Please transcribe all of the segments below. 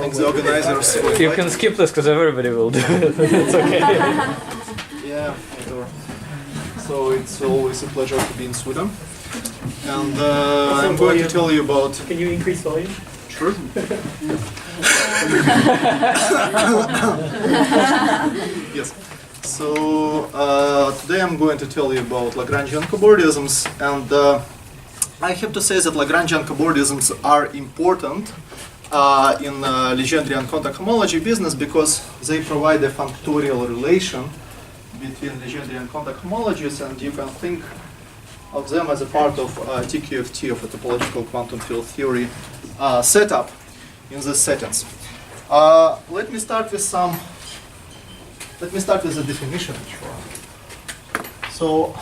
think the organizers would You like can to- skip this because everybody will do it. It's okay. Yeah, whatever. So it's always a pleasure to be in Sweden. And I'm going to tell you about... Can you increase volume? Sure. Yes. So today I'm going to tell you about Lagrangian cobordisms, and I have to say that Lagrangian cobordisms are important in Legendrian contact homology business because they provide a functorial relation between Legendrian contact homologies, and you can think of them as a part of TQFT of a topological quantum field theory setup in this sentence. Let me start with the definition. So,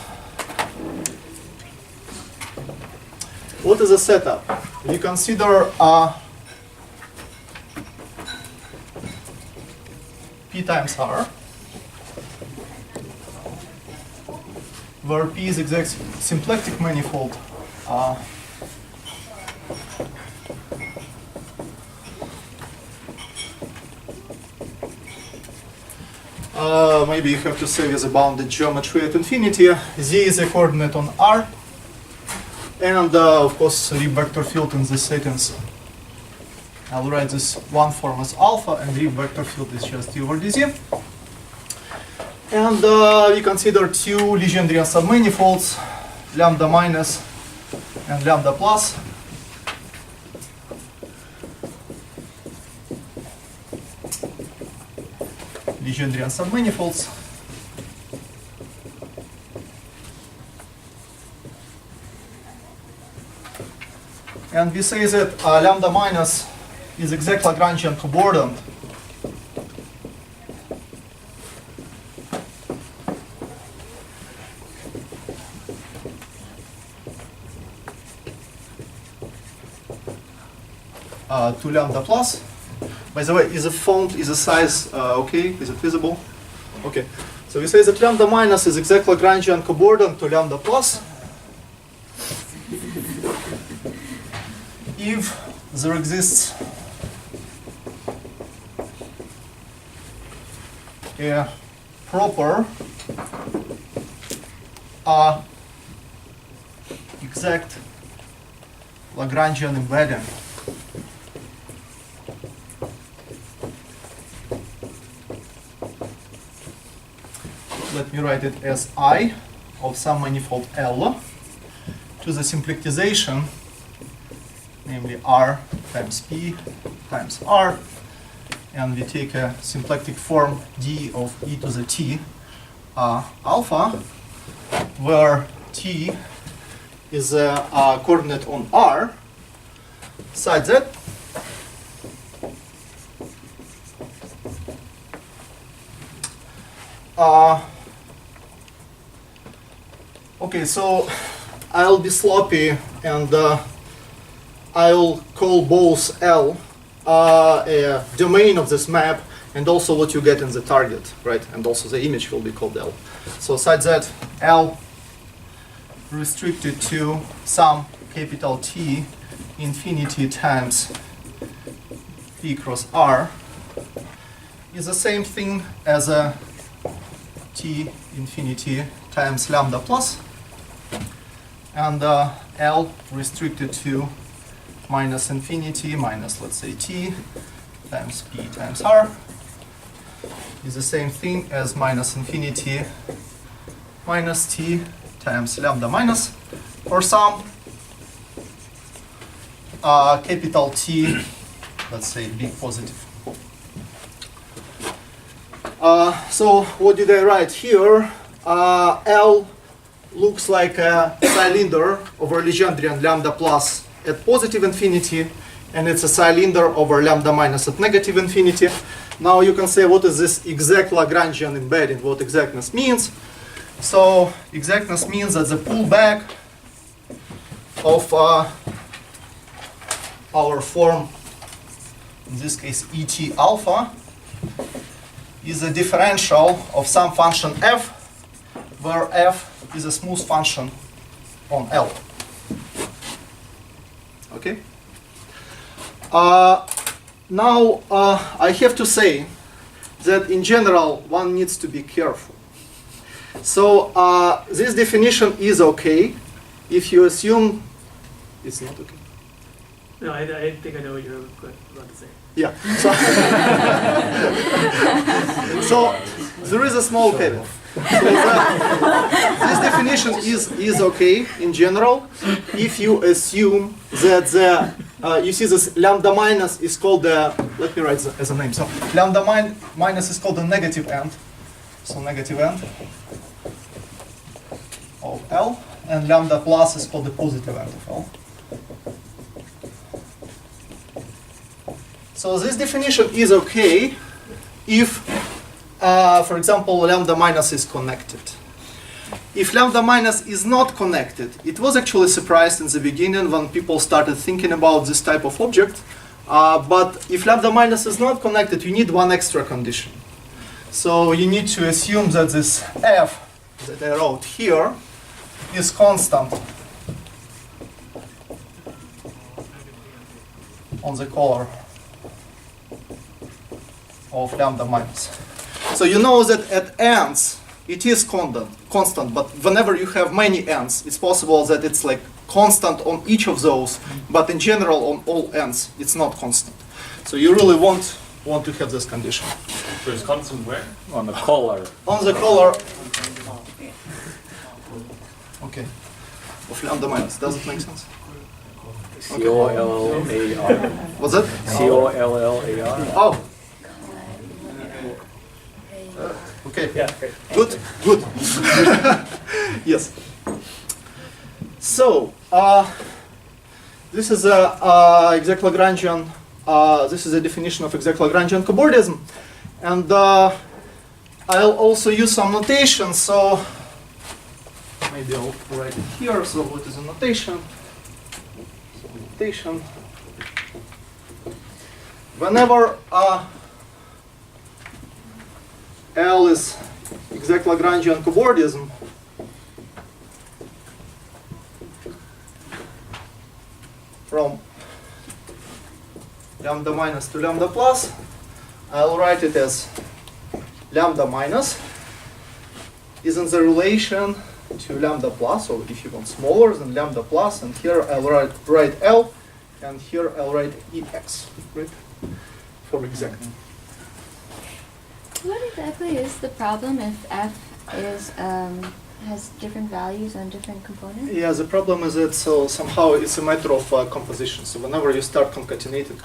what is a setup? You consider P times R, where P is exact symplectic manifold maybe you have to say with a bounded geometry at infinity. Z is a coordinate on R, and of course Reed vector field in this sentence. I'll write this one form as alpha, and Reed vector field is just d over dz. And we consider two Legendrian submanifolds, lambda minus and lambda plus. Legendrian submanifolds. And we say that lambda minus is exact Lagrangian cobordant to lambda plus. By the way, is the font, is the size okay? Is it visible? Okay. So we say that lambda minus is exact Lagrangian cobordant to lambda plus if there exists a proper exact Lagrangian embedding let me write it as I of some manifold L to the symplectization, namely R times P times R, and we take a symplectic form D of e to the t alpha, where t is a coordinate on R, such that okay, so I'll be sloppy and I'll call both L a domain of this map and also what you get in the target, right? And also the image will be called L. So such that L restricted to some capital T infinity times P cross R is the same thing as a T infinity times lambda plus, and L restricted to minus infinity minus, let's say, T times P times R is the same thing as minus infinity minus T times lambda minus for some capital T, let's say big positive. So what did I write here? L looks like a cylinder over Legendrian lambda plus at positive infinity, and it's a cylinder over lambda minus at negative infinity. Now you can say, what is this exact Lagrangian embedding? What exactness means? So exactness means that the pullback of our form, in this case Et alpha, is a differential of some function f, where f is a smooth function on L. Okay? Now, I have to say that in general, one needs to be careful. So this definition is okay if you assume it's not okay. No, I think I know what you're about to say. Yeah. So there is a small caveat. So this definition is okay in general if you assume that the you see this lambda minus is called the, let me write as a name. So lambda minus is called the negative end. So negative end of L, and lambda plus is called the positive end of L. So this definition is okay if, for example, lambda minus is connected. If lambda minus is not connected, it was actually surprised in the beginning when people started thinking about this type of object. But if lambda minus is not connected, you need one extra condition. So you need to assume that this f that I wrote here is constant on the color of lambda minus. So you know that at ends it is constant, but whenever you have many ends, it's possible that it's like constant on each of those, but in general on all ends it's not constant. So you really want to have this condition. So it's constant where? On the color. On the color, okay, of lambda minus. Does it make sense? C-O-L-L-A-R. What's that? C-O-L-L-A-R. Oh. Okay. Yeah, great. Good. Yes. So this is a exact Lagrangian. This is a definition of exact Lagrangian cobordism, and I'll also use some notation. So maybe I'll write it here. So what is a notation? So notation. Whenever L is exact Lagrangian cobordism, from lambda minus to lambda plus, I'll write it as lambda minus is in the relation to lambda plus, or if you want smaller than lambda plus, and here I'll write L, and here I'll write EX, right, for exact. What exactly is the problem if f is has different values on different components? Yeah, the problem is that somehow it's a matter of composition. So whenever you start concatenating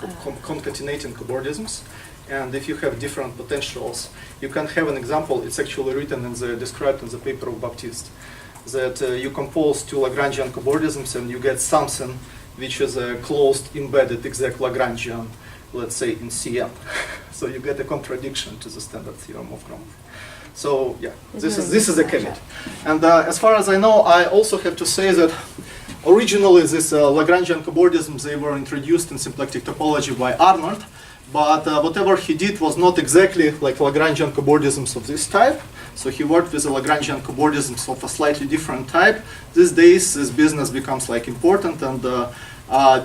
cobordisms, and if you have different potentials, you can have an example. It's actually written described in the paper of Baptiste, that you compose two Lagrangian cobordisms and you get something which is a closed embedded exact Lagrangian, let's say in Cn. So you get a contradiction to the standard theorem of Gromov. So yeah, this is a caveat. And as far as I know, I also have to say that originally this Lagrangian cobordisms, they were introduced in symplectic topology by Arnold, but whatever he did was not exactly like Lagrangian cobordisms of this type. So he worked with the Lagrangian cobordisms of a slightly different type. These days, this business becomes like important, and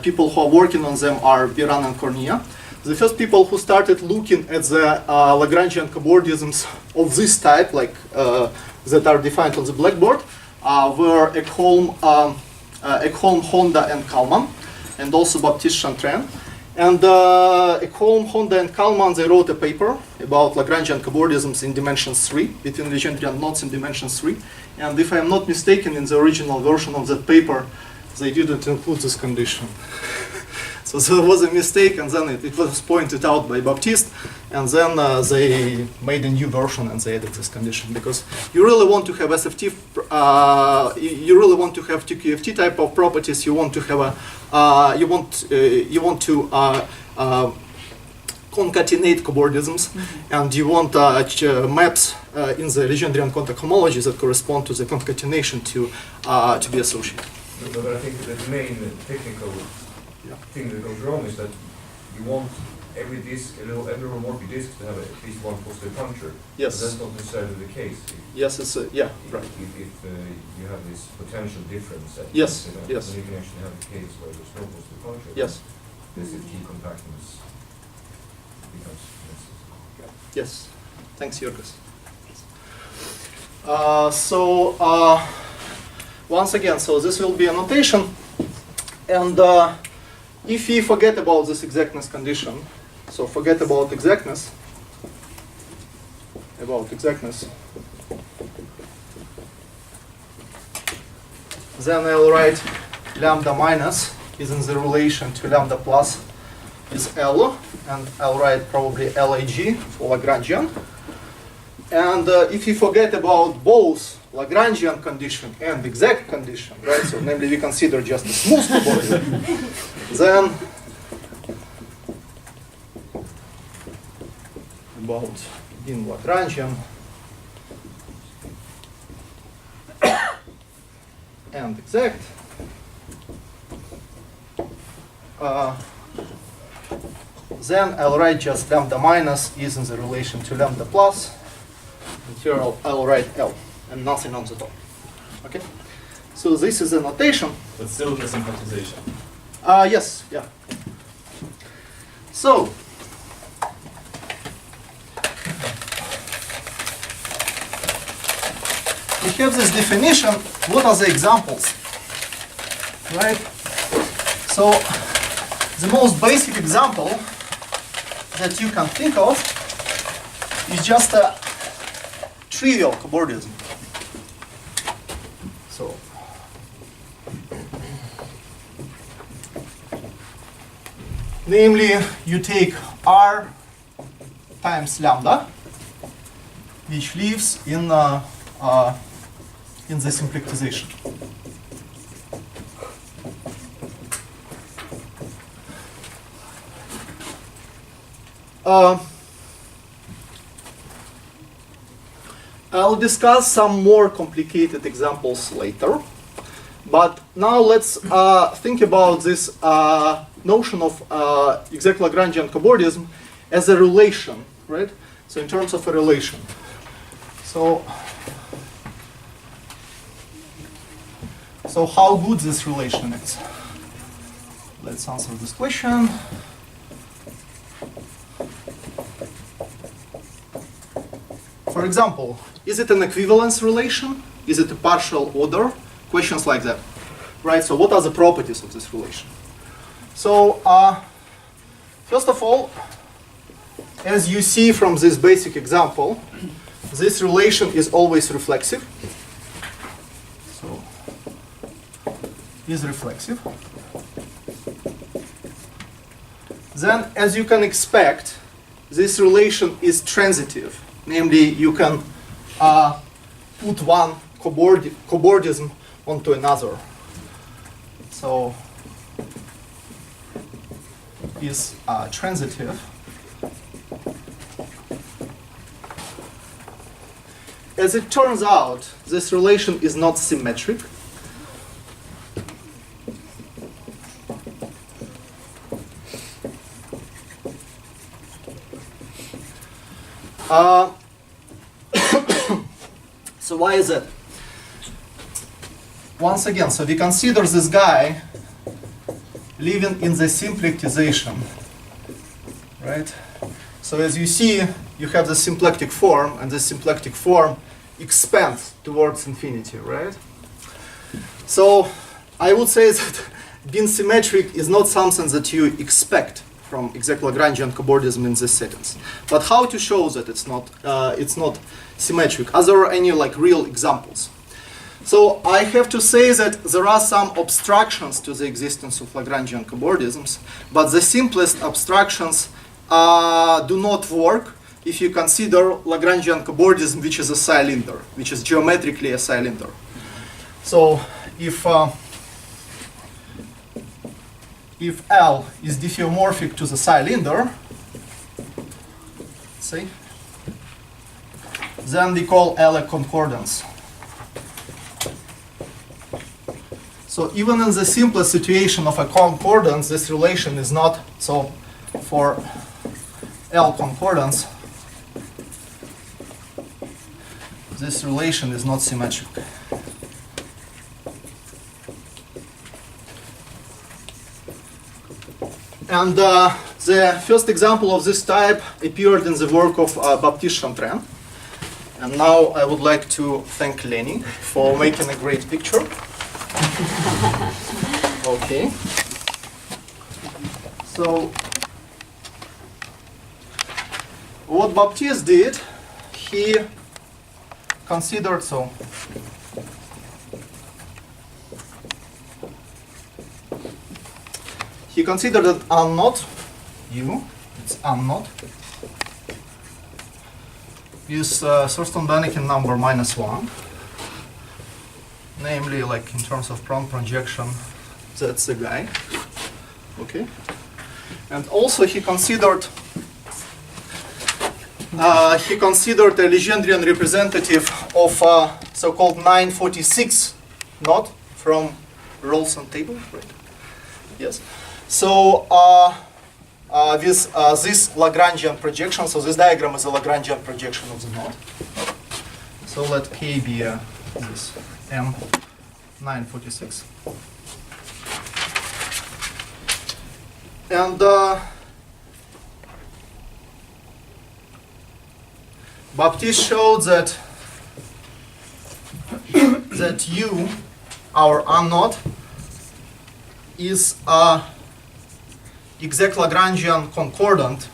people who are working on them are Biran and Cornilla. The first people who started looking at the Lagrangian cobordisms of this type, like that are defined on the blackboard, were Ekholm, Honda, and Kalman, and also Baptiste Chantrin. And Ekholm, Honda, and Kalman, they wrote a paper about Lagrangian cobordisms in dimensions 3, between Legendrian knots in dimensions 3. And if I am not mistaken, in the original version of that paper, they didn't include this condition. So there was a mistake, and then it was pointed out by Baptiste, and then they made a new version and they added this condition, because you really want to have SFT, you really want to have TQFT type of properties. You want to have a, you want to concatenate cobordisms, and you want maps in the Legendrian contact homology that correspond to the concatenation to be associated. But I think that the main technical thing that goes wrong is that you want every homomorphic disk to have at least one positive puncture. Yes. But that's not necessarily the case. Yes, it's yeah, right. If you have this potential difference, Yes, you know, yes. then you can actually have a case where there's no positive puncture. Yes. This is key compactness. Yes. Thanks, Jurgis. Once again, so this will be a notation, and if we forget about this exactness condition, so forget about exactness, then I'll write lambda minus is in the relation to lambda plus is L, and I'll write probably LAG for Lagrangian. And if you forget about both Lagrangian condition and exact condition, right? So namely we consider just a smooth cobordism, then about in Lagrangian and exact, then I'll write just lambda minus is in the relation to lambda plus. And here I'll write L and nothing on the top. Okay? So this is a notation. But still the sympathization. Yes, yeah. So we have this definition. What are the examples? Right? So the most basic example that you can think of is just a trivial cobordism. So namely, you take R times lambda, which lives in the symplectization. I'll discuss some more complicated examples later, but now let's think about this notion of exact Lagrangian cobordism as a relation, right? So in terms of a relation. So how good this relation is? Let's answer this question. For example, is it an equivalence relation? Is it a partial order? Questions like that, right? So what are the properties of this relation? So first of all, as you see from this basic example, this relation is always reflexive. So is reflexive. Then, as you can expect, this relation is transitive. Namely, you can put one cobordism onto another. So is transitive. As it turns out, this relation is not symmetric. So why is it? Once again, so we consider this guy living in the symplectization, right? So as you see, you have the symplectic form, and the symplectic form expands towards infinity, right? So I would say that being symmetric is not something that you expect from exact Lagrangian cobordism in this settings. But how to show that it's not symmetric? Are there any like real examples? So I have to say that there are some abstractions to the existence of Lagrangian cobordisms, but the simplest abstractions do not work if you consider Lagrangian cobordism, which is a cylinder, which is geometrically a cylinder. So if L is diffeomorphic to the cylinder, see, then we call L a concordance. So even in the simplest situation of a concordance, this relation is not, so for L concordance, this relation is not symmetric. And The first example of this type appeared in the work of Baptiste Chantrin. And now I would like to thank Lenny for making a great picture. Okay. So, what Baptiste did, he considered he considered that R naught, U, it's R naught, is Thurston-Bannikin number -1. Namely, like in terms of prompt projection, that's the guy. Okay. And also he considered a Legendrian representative of so-called 946 knot from Rolson table, right? Yes. So with this Lagrangian projection, so this diagram is a Lagrangian projection of the knot. So let K be this M946. And Baptiste showed that U, our R naught, is exact Lagrangian concordant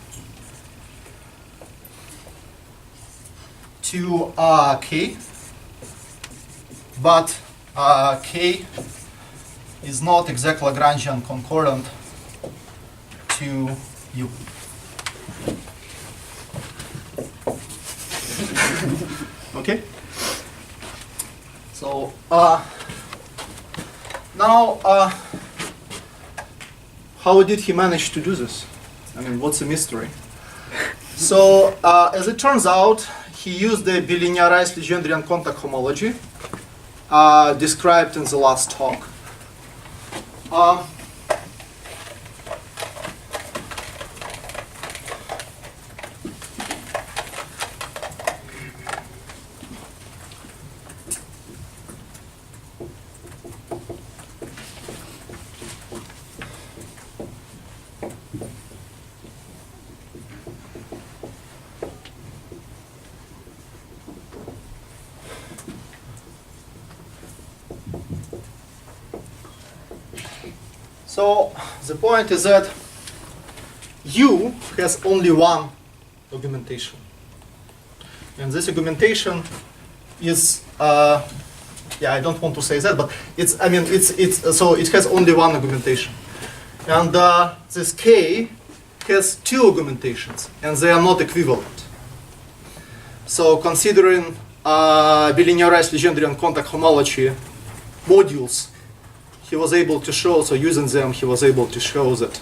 to K, but K is not exact Lagrangian concordant to U. Okay? So now how did he manage to do this? I mean, what's the mystery? So as it turns out, he used the bilinearized Legendrian contact homology described in the last talk. So the point is that U has only one augmentation, and this augmentation is yeah, I don't want to say that, but it's, I mean, so it has only one augmentation, and this K has two augmentations, and they are not equivalent. So considering bilinearized Legendrian contact homology modules, he was able to show, so using them, he was able to show that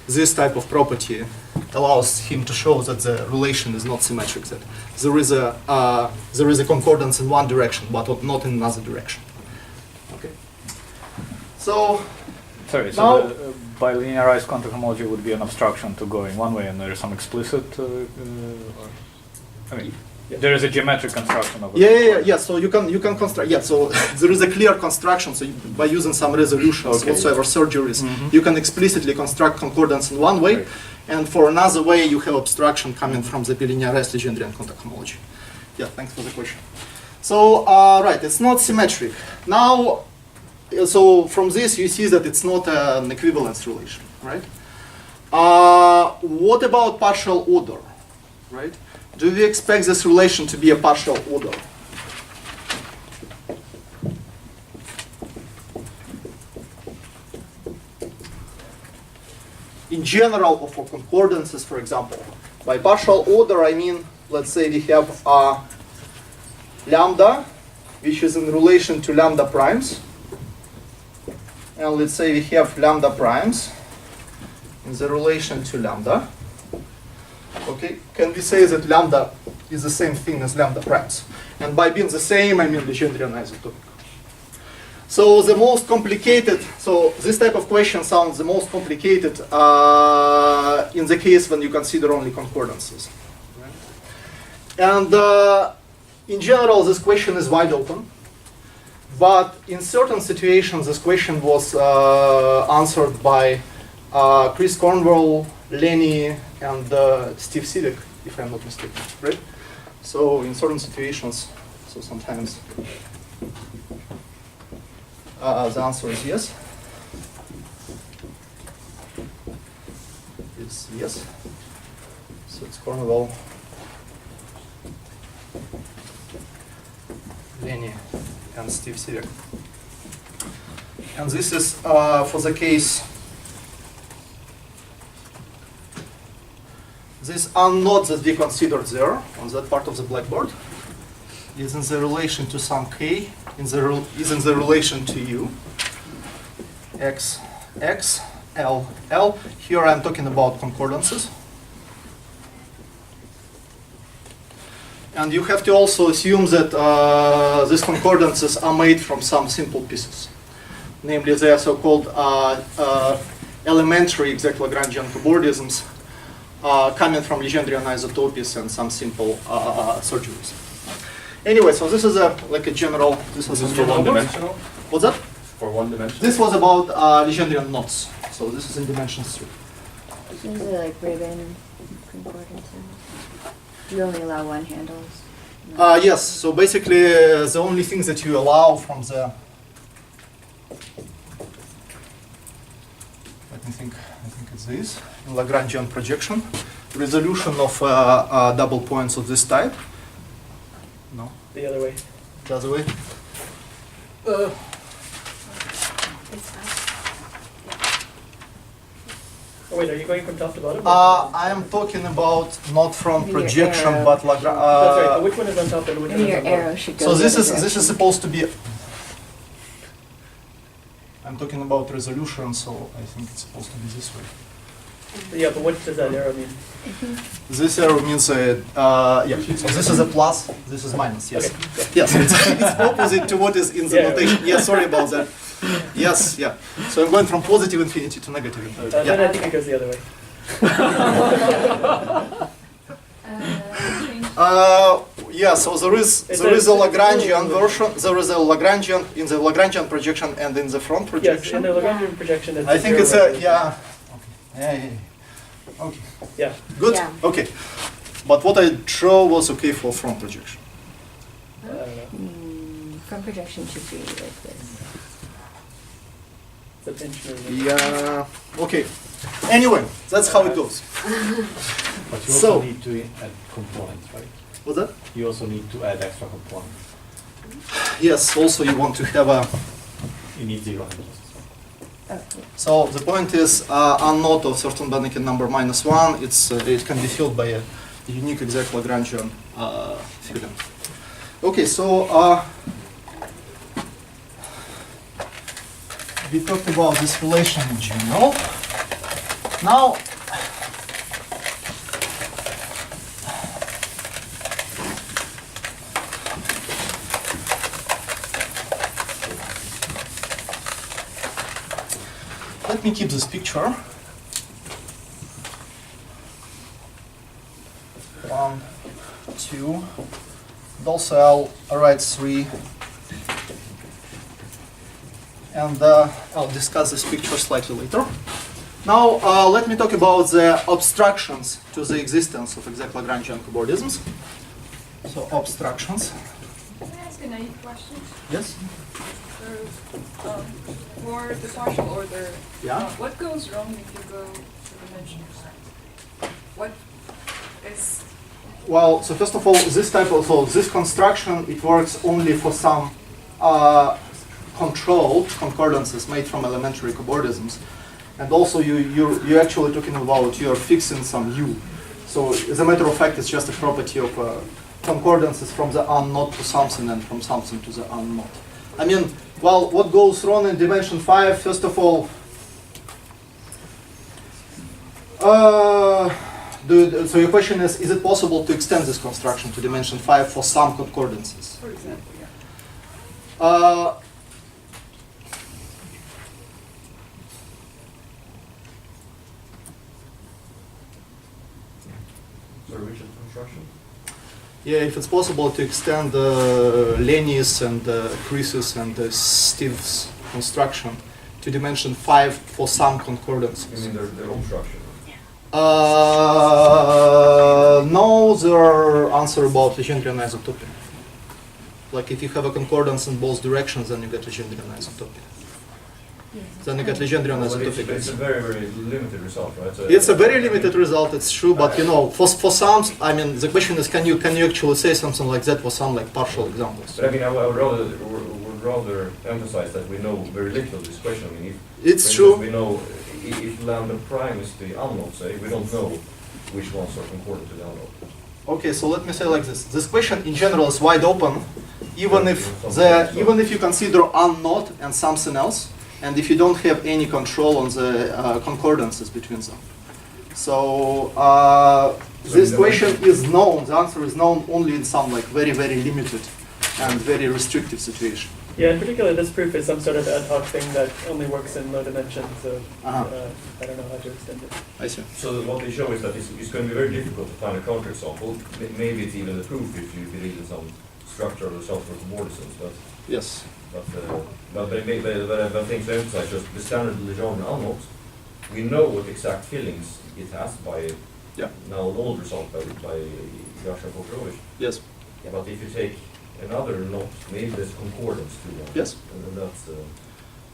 this type of property allows him to show that the relation is not symmetric, that there is a concordance in one direction, but not in another direction. Okay. So, Sorry, so now, the bilinearized contact homology would be an abstraction to go in one way, and there is some explicit, or, I mean, there is a geometric construction of it. yeah. So you can construct. Yeah. So there is a clear construction. So by using some resolutions, whatsoever surgeries, you can explicitly construct concordance in one way, Right. and for another way you have abstraction coming from the bilinearized Legendrian contact homology. Yeah. Thanks for the question. So right, it's not symmetric. Now, so from this you see that it's not an equivalence relation, right? What about partial order, right? Do we expect this relation to be a partial order? In general, or for concordances, for example, by partial order, I mean, let's say we have lambda, which is in relation to lambda primes. And let's say we have lambda primes in the relation to lambda. Okay, can we say that lambda is the same thing as lambda primes? And by being the same, I mean Legendrian isotopic. So the most complicated, so this type of question sounds the most complicated in the case when you consider only concordances. Right? And in general, this question is wide open. But in certain situations, this question was answered by Chris Cornwell, Lenny and Steve Sidik, if I'm not mistaken, right? So in certain situations, so sometimes the answer is yes. It's yes. So it's Cornwall, Lenny, and Steve Sidik. And this is for the case. This unknown that we considered there on that part of the blackboard is in the relation to some k, is in the relation to u, x, x, l, l. Here I'm talking about concordances. And you have to also assume that these concordances are made from some simple pieces. Namely, they are so-called elementary exact Lagrangian cobordisms coming from Legendrian isotopies and some simple surgeries. Anyway, so this is like a general. This is for one dimensional? What's that? For one dimensional? This was about Legendrian knots. So this is in dimension 3. These are like ribbon concordances. Do you only allow one handles? No. Yes. So basically, the only thing that you allow from the. Let me think. I think it's this Lagrangian projection, resolution of double points of this type. No, The other way. the other way. Oh wait, are you going from top to bottom? I am talking about not from Maybe your projection, arrow. but That's right. But Lagrange. which one is on top and which Maybe one your is on bottom? arrow should go. So the this other is direction. supposed to be. I'm talking about resolution, so I think it's supposed to be this way. Yeah, but what does that arrow mean? This arrow means yeah. So this is a plus. This is minus. Yes. Okay. Yes. It's opposite to what is in the Yeah. notation. Yes. Sorry about that. Yes. Yeah. So I'm going from positive infinity to negative infinity. Then Yeah. I think it goes the other way. Yeah. So there is a Lagrangian version. There is a Lagrangian in the Lagrangian projection and in the front Yes, projection. in the Lagrangian projection, it's I think zero it's a right? yeah. Yeah, yeah, yeah. Okay. Yeah. Good. Yeah. Okay. But what I drew was okay for front projection. I don't know. Front projection should be like this. It's a pinch movement. Yeah. Okay. Anyway, that's how it goes. But you So- also need to add components, right? What's that? You also need to add extra components. Yes. Also, you want to have a. You need zero handles. Oh, So the point is, unknown of certain Banachek number -1. It can be filled by a unique exact Lagrangian filling. Okay. So. We talked about this relation in general. Now, let me keep this picture. 1, 2. And also I'll write 3. And I'll discuss this picture slightly later. Now, let me talk about the obstructions to the existence of exact Lagrangian cobordisms. So, obstructions. Can I ask a naive question? Yes? For the partial order, Yeah? what goes wrong if you go to dimensions? What is, Well, so first of all, this construction, it works only for some controlled concordances made from elementary cobordisms. And also you're actually talking about you're fixing some U. So as a matter of fact, it's just a property of concordances from the unknown to something and from something to the unknown. I mean, well, what goes wrong in dimension 5, first of all, so your question is it possible to extend this construction to dimension 5 for some concordances? for example, yeah? So rigid construction? Yeah, if it's possible to extend Lenny's and Chris's and Steve's construction to dimension 5 for some You concordances. mean their obstruction? No, there are answer about Legendrian isotopy. Like if you have a concordance in both directions, then you get Legendrian isotopy. Then you get Legendrian Well, isotopy. it's a very, very limited result, right? So It's a very limited result, it's true, but you know, for some, I mean, the question is, can you actually say something like that for some like partial examples? But I mean, I would rather emphasize that we know very little of this question. I mean, if, It's for true. instance, we know if lambda prime is the unknown, say, we don't know which ones are concordant to the unknown. Okay, so let me say like this. This question in general is wide open, even if you consider unknown and something else, and if you don't have any control on the concordances between them. So this question is known. The answer is known only in some like very, very limited and very restrictive situation. Yeah, in particular, this proof is some sort of ad hoc thing that only works in low dimensions, so Uh-huh. I don't know how to extend it. I see. So what they show is that it's going to be very difficult to find a counterexample. Maybe it's even a proof if you believe in some structural results for commordisms, but Yes. but I think to emphasize just the standard Legendre unknowns, we know what exact fillings it has by Yeah. now an old result by Jascha Pokrovich. Yes. But if you take another knot, maybe there's concordance to one. Yes. And then that's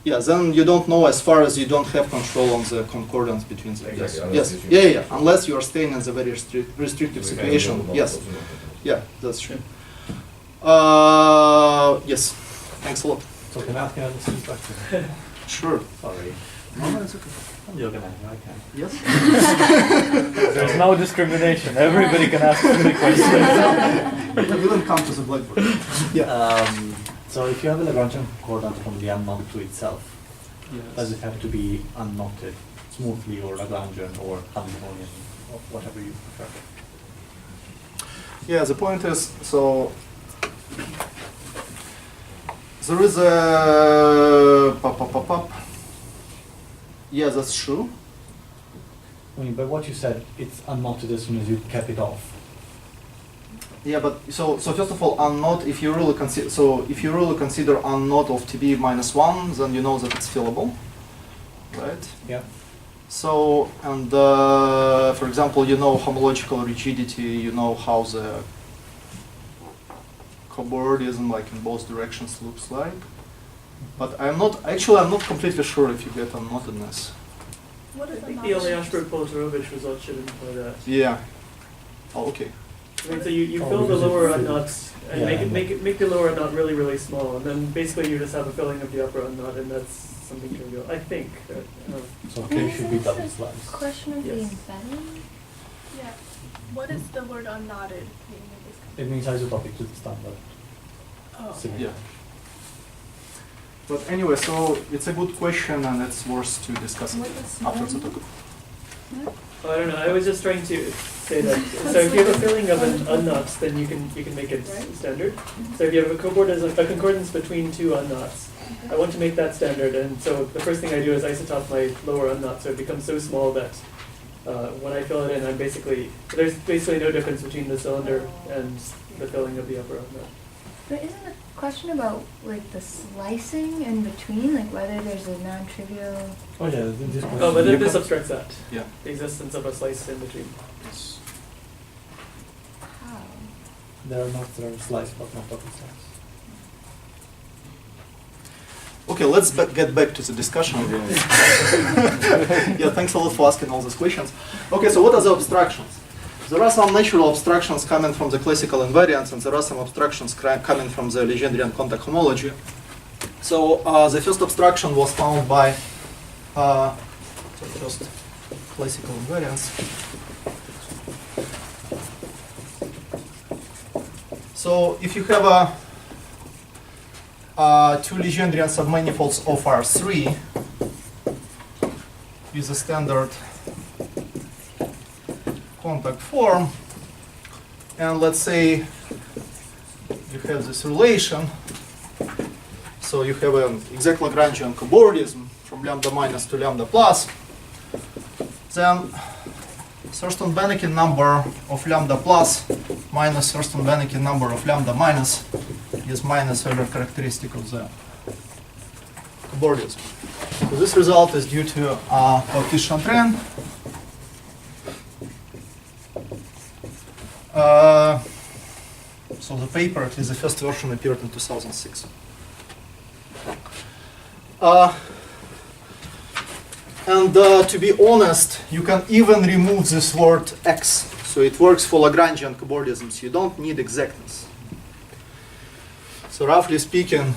Yeah. Then you don't know as far as you don't have control on the concordance between them. Yes. Exactly, Yes. unless Yeah. Unless you are staying in the very restrictive we can situation. know Yes. what's not. Yeah. That's true. Yes. Thanks a lot. So can I ask another silly question? Sure. Sorry. No, no, it's okay. I'm joking, I can. Yes. There's no discrimination. Everybody can ask silly questions. We didn't come to the blackboard. So if you have a Lagrangian concordance from the unknown to itself, does it have to be unknotted smoothly or Lagrangian or Hamiltonian or whatever you prefer? Yeah, the point is, so there is a Yeah, that's true. I mean, but what you said, it's unknotted as soon as you cap it off. Yeah, but so first of all, unknot. If you really consider unknot of TB minus 1, then you know that it's fillable, right? Yeah. So and for example, you know homological rigidity. You know how the cobordism, like in both directions, looks like. But I'm not completely sure if you get unknottedness. What I is think the only Ashburg-Polotarovich result should imply that. Yeah. Oh, okay. I mean, so you Oh, fill the because lower it's unknots and yeah, make the lower unknot really, really small, and then basically you just have a filling of the upper unknot, and that's something trivial. I think. So K should be double sliced. Question of the Yes. embedding? Yeah. What is the word unknotted? It means isotopic to the standard. Oh. Symmetry. Yeah. But anyway, so it's a good question and it's worth to discuss it What is after the normal? talk. Oh, I don't know. I was just trying to say that. So if you have a filling of an unknots, then you can make it Right. standard. So if you have a concordance between two unknots, I want to make that standard, and so the first thing I do is isotope my lower unknot, so it becomes so small that when I fill it in, there's basically no difference between the cylinder and the filling of the upper unknot. But isn't the question about like the slicing in between, like whether there's a non-trivial? Oh yeah, this question. Oh, but You this can- obstructs that, Yeah. the existence of a slice in between. How? There are knots that are sliced but not double sliced. Okay, let's get back to the discussion. Yeah, thanks a lot for asking all these questions. Okay, so what are the abstractions? There are some natural abstractions coming from the classical invariants, and there are some abstractions coming from the Legendrian contact homology. So the first abstraction was found by first classical invariants. So if you have two Legendrian submanifolds of R3 with a standard contact form, and let's say you have this relation, so you have an exact Lagrangian cobordism from lambda minus to lambda plus, then Thurston-Banachine number of lambda plus minus Thurston-Banachine number of lambda minus is minus Euler characteristic of the cobordism. So this result is due to coefficient Ren. So the paper, at least the first version, appeared in 2006. And to be honest, you can even remove this word X. So it works for Lagrangian cobordisms. You don't need exactness. So roughly speaking,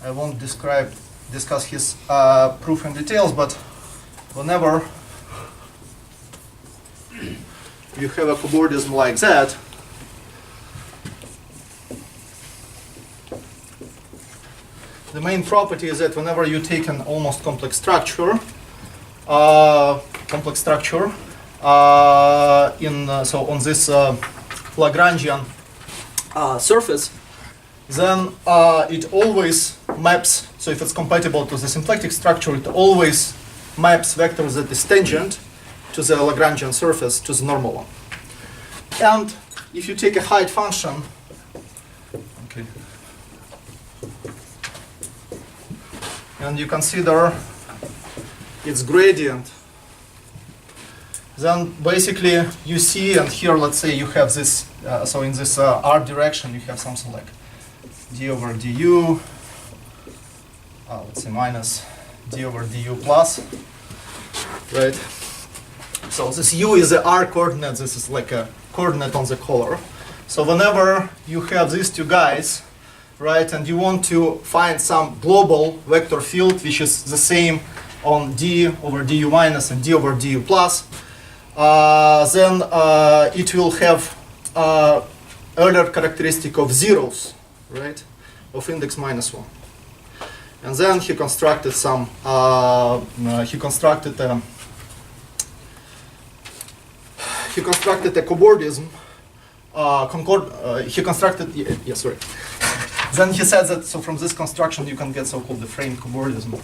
I won't discuss his proof in details, but whenever you have a cobordism like that, the main property is that whenever you take an almost complex structure, so on this Lagrangian surface, then it always maps. So if it's compatible to the symplectic structure, it always maps vectors that is tangent to the Lagrangian surface, to the normal one. And if you take a height function, okay, and you consider its gradient, then basically you see, and here let's say you have this, so in this r direction you have something like d over du, let's say minus d over du plus, right? So this u is the r coordinate, this is like a coordinate on the color. So whenever you have these two guys, right, and you want to find some global vector field which is the same on d over du minus and d over du plus, then it will have Euler characteristic of zeros, right, of index -1. And then he constructed some, he constructed a cobordism, sorry. Then he said that, so from this construction you can get so-called the frame cobordism.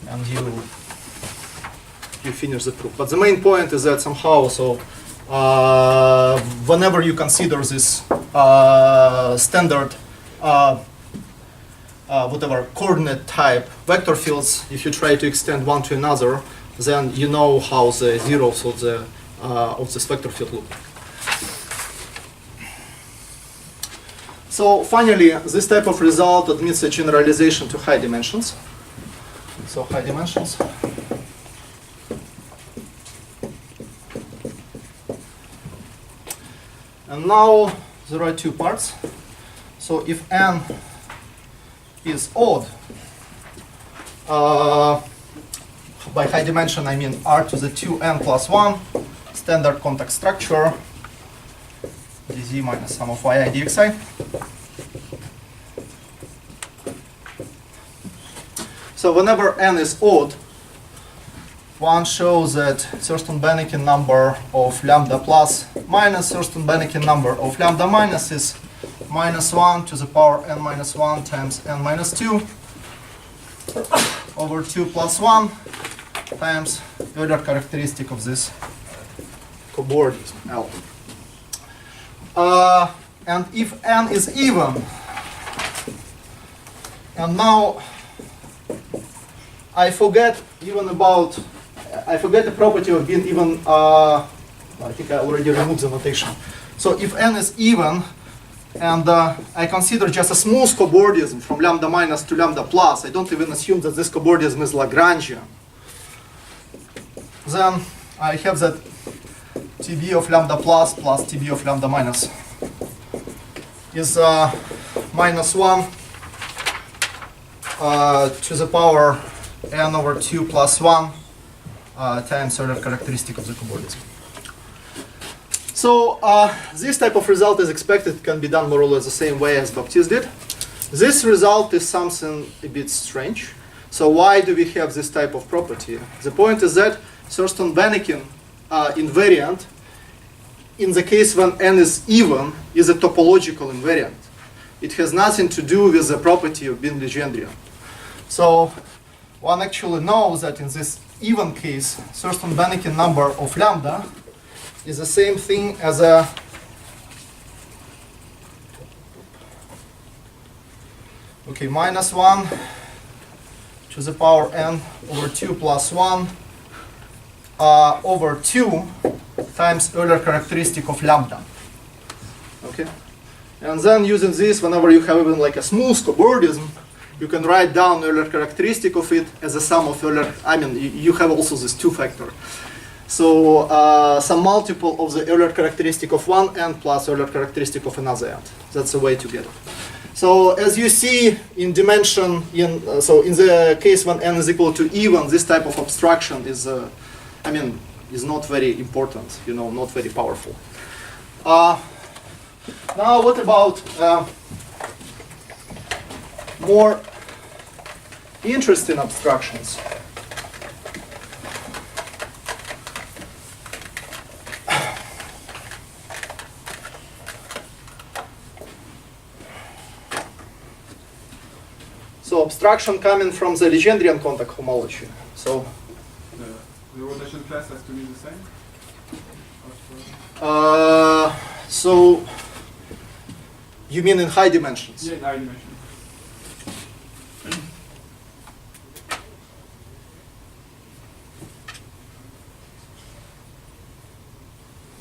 And you finish the proof. But the main point is that somehow, so whenever you consider this standard whatever coordinate type vector fields, if you try to extend one to another, then you know how the zeros of this vector field look like. So finally, this type of result admits a generalization to high dimensions. So high dimensions. And now there are two parts. So if n is odd, by high dimension I mean r to the 2n plus 1, standard contact structure, dz minus sum of yi dxi. So whenever n is odd, one shows that Thurston-Bannikin number of lambda plus minus Thurston-Bannikin number of lambda minus is -1 to the power n minus 1 times n minus 2 over 2 plus 1 times Euler characteristic of this cobordism L. And if n is even, and now I forget the property of being even, I think I already removed the notation. So if n is even, and I consider just a smooth cobordism from lambda minus to lambda plus, I don't even assume that this cobordism is Lagrangian, then I have that Tb of lambda plus plus Tb of lambda minus is -1 to the power n over 2 plus 1 times Euler characteristic of the cobordism. So this type of result is expected can be done more or less the same way as Baptiste did. This result is something a bit strange. So why do we have this type of property? The point is that Thurston-Bannikin invariant, in the case when n is even, is a topological invariant. It has nothing to do with the property of being Legendrian. So one actually knows that in this even case, Thurston-Bannikin number of lambda is the same thing as a -1 to the power n over 2 plus 1 over 2 times Euler characteristic of lambda. Okay? And then using this, whenever you have even like a smooth cobordism, you can write down Euler characteristic of it as a sum of Euler. I mean, you have also this 2 factor. So some multiple of the Euler characteristic of one end plus Euler characteristic of another end. That's the way to get it. So as you see in dimension, so in the case when n is equal to even, this type of abstraction is, is not very important, not very powerful. Now what about more interesting abstractions? So abstraction coming from the Legendrian contact homology. So the rotation class has to be the same? So you mean in high dimensions? Yeah, in high dimension.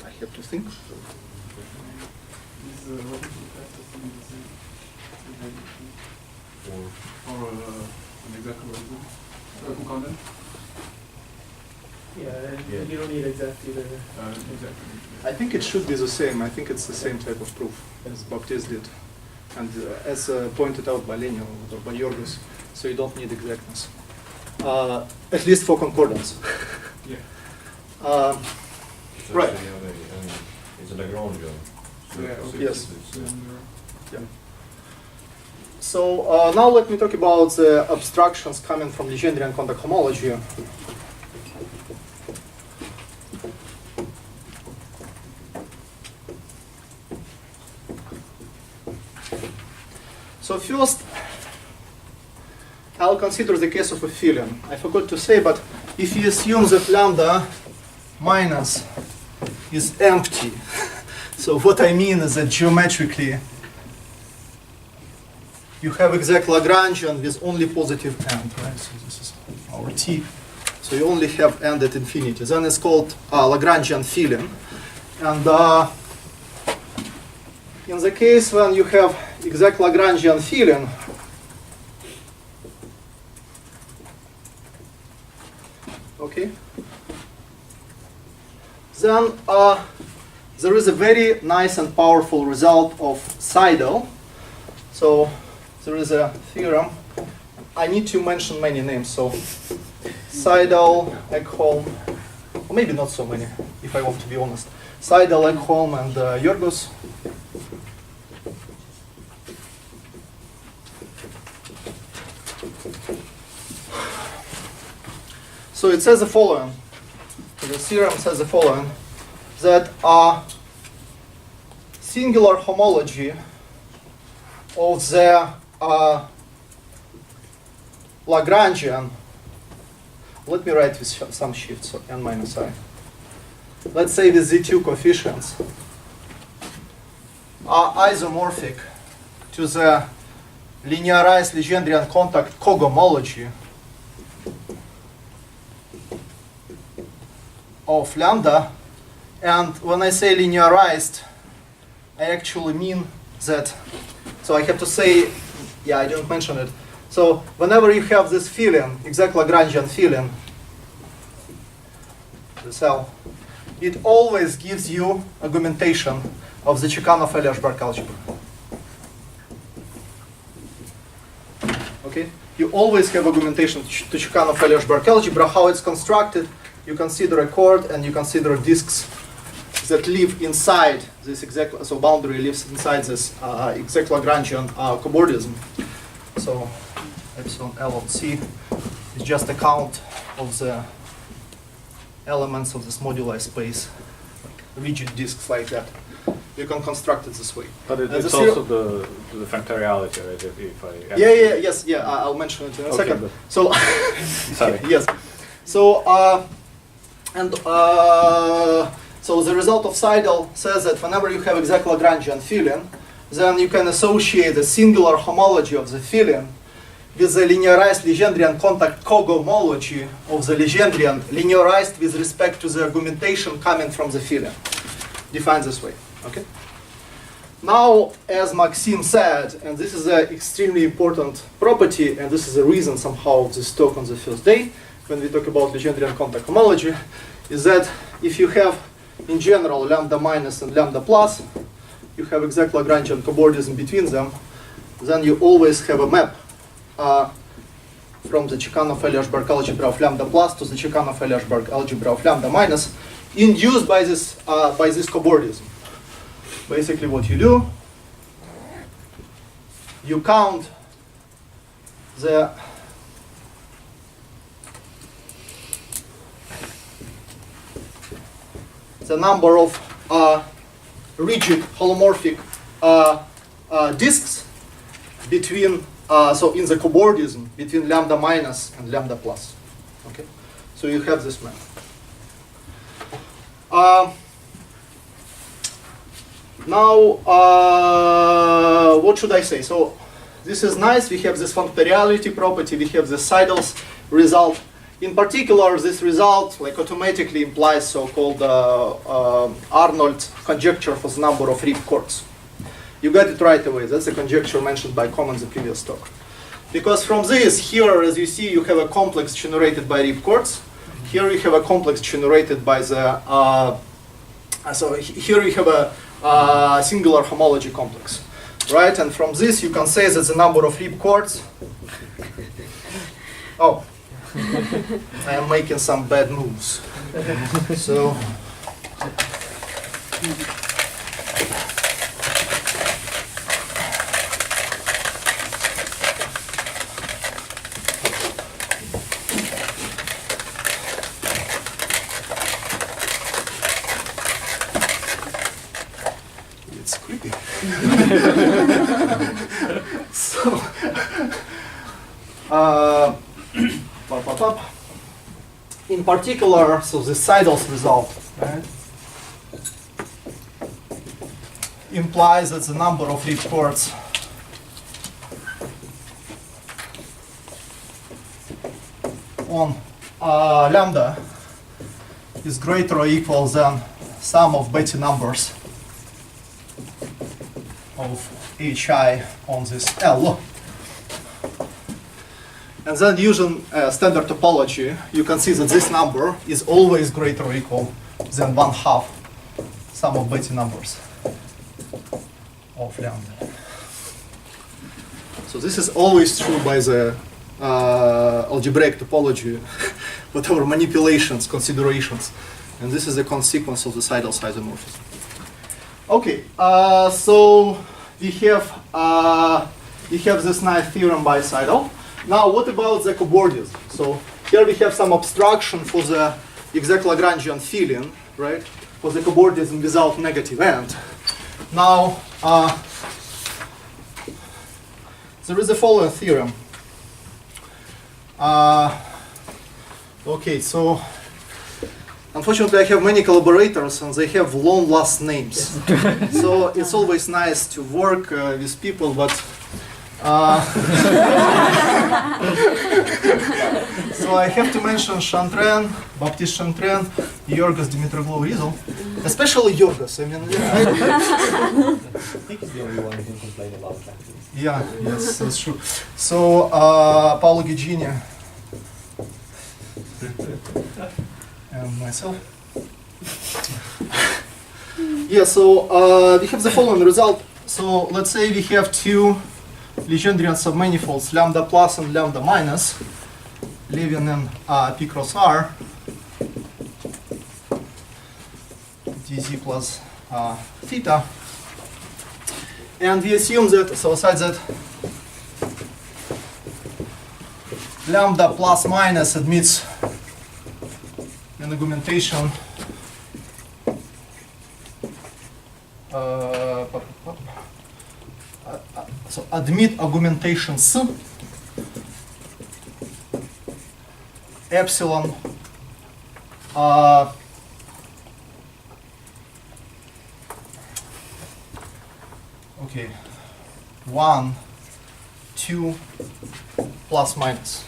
I have to think. This rotation class has to be the same in high dimension. Or an exact horizon. Concordant? Yeah, and you don't need exact either. Exactly. I think it should be the same. I think it's the same type of proof as Baptiste did. And as pointed out by Lenio or by Yorgos, so you don't need exactness. At least for concordance. Yeah. Right. It's a Lagrangian. So Yeah, okay. Yes. Yeah. So now let me talk about the abstractions coming from Legendrian contact homology. So first, I'll consider the case of a filling. I forgot to say, but if you assume that lambda minus is empty, so what I mean is that geometrically you have exact Lagrangian with only positive end, right? So this is our T. So you only have end at infinity. Then it's called Lagrangian filling. And in the case when you have exact Lagrangian filling, okay, then there is a very nice and powerful result of Seidel. So there is a theorem. I need to mention many names. So Seidel, Ekholm, or maybe not so many, if I want to be honest. Seidel, Ekholm, and Yorgos. So it says the following. The theorem says the following, that singular homology of the Lagrangian, let me write with some shift, so n minus I. Let's say the Z2 coefficients are isomorphic to the linearized Legendrian contact cohomology of lambda. And when I say linearized, I actually mean that, so I have to say, yeah, I didn't mention it. So whenever you have this filling, exact Lagrangian filling, the cell, it always gives you augmentation of the Chekhanov-Eliashberg algebra. Okay? You always have augmentation to Chekhanov-Eliashberg algebra. How it's constructed, you consider a chord and you consider disks that live inside this exact, so boundary lives inside this exact Lagrangian cobordism. So epsilon L of C is just a count of the elements of this moduli space, like rigid disks like that. You can construct it this way. But And it's the also the factoriality, right? If I Yeah, I'll mention it in a second. but- So, Sorry. yes. So, so the result of Seidel says that whenever you have exact Lagrangian filling, then you can associate the singular homology of the filling with the linearized Legendrian contact cohomology of the Legendrian linearized with respect to the augmentation coming from the field. Defined this way. Okay. Now, as Maxime said, and this is an extremely important property, and this is the reason somehow of this talk on the first day, when we talk about Legendrian contact homology, is that if you have, in general, lambda minus and lambda plus, you have exact Lagrangian cobordism between them, then you always have a map from the Chekhanov-Eliashberg algebra of lambda plus to the Chekhanov-Eliashberg algebra of lambda minus, induced by this cobordism. Basically what you do, you count the number of rigid holomorphic disks between, so in the cobordism between lambda minus and lambda plus. Okay, so you have this map. Now, what should I say? So this is nice. We have this functoriality property. We have the Seidel's result. In particular, this result like automatically implies so-called Arnold conjecture for the number of Reeb chords. You got it right away. That's a conjecture mentioned by Com in the previous talk. Because from this, here, as you see, you have a complex generated by Reeb chords. Here you have a complex generated by the, so here you have a singular homology complex, right? And from this, you can say that the number of Reeb chords. Oh, I am making some bad moves. So. It's creepy. So, in particular, so the Seidel's result, right, implies that the number of Reeb chords on lambda is greater or equal than sum of Betty numbers of HI on this L. And then using standard topology, you can see that this number is always greater or equal than 1/2 sum of Betty numbers of lambda. So this is always true by the algebraic topology, whatever manipulations, considerations. And this is a consequence of the Seidel's isomorphism. Okay, so we have this nice theorem by Seidel. Now, what about the cobordism? So here we have some abstraction for the exact Lagrangian filling, right? For the cobordism without negative end. Now, there is the following theorem. Okay, so unfortunately I have many collaborators and they have long last names. So it's always nice to work with people, but so I have to mention Chantren, Baptiste Chantren, Yorgos Dimitroglou-Rizal, especially Yorgos. I mean, I think he's the only one who can complain about that. yeah, yes, that's true. So Paolo Gigini and myself. Yeah, so we have the following result. So let's say we have two Legendrian submanifolds, lambda plus and lambda minus, living in P cross R, dz plus theta. And we assume that, so such that lambda plus minus admits an augmentation so admit augmentations epsilon okay 1, 2, plus minus.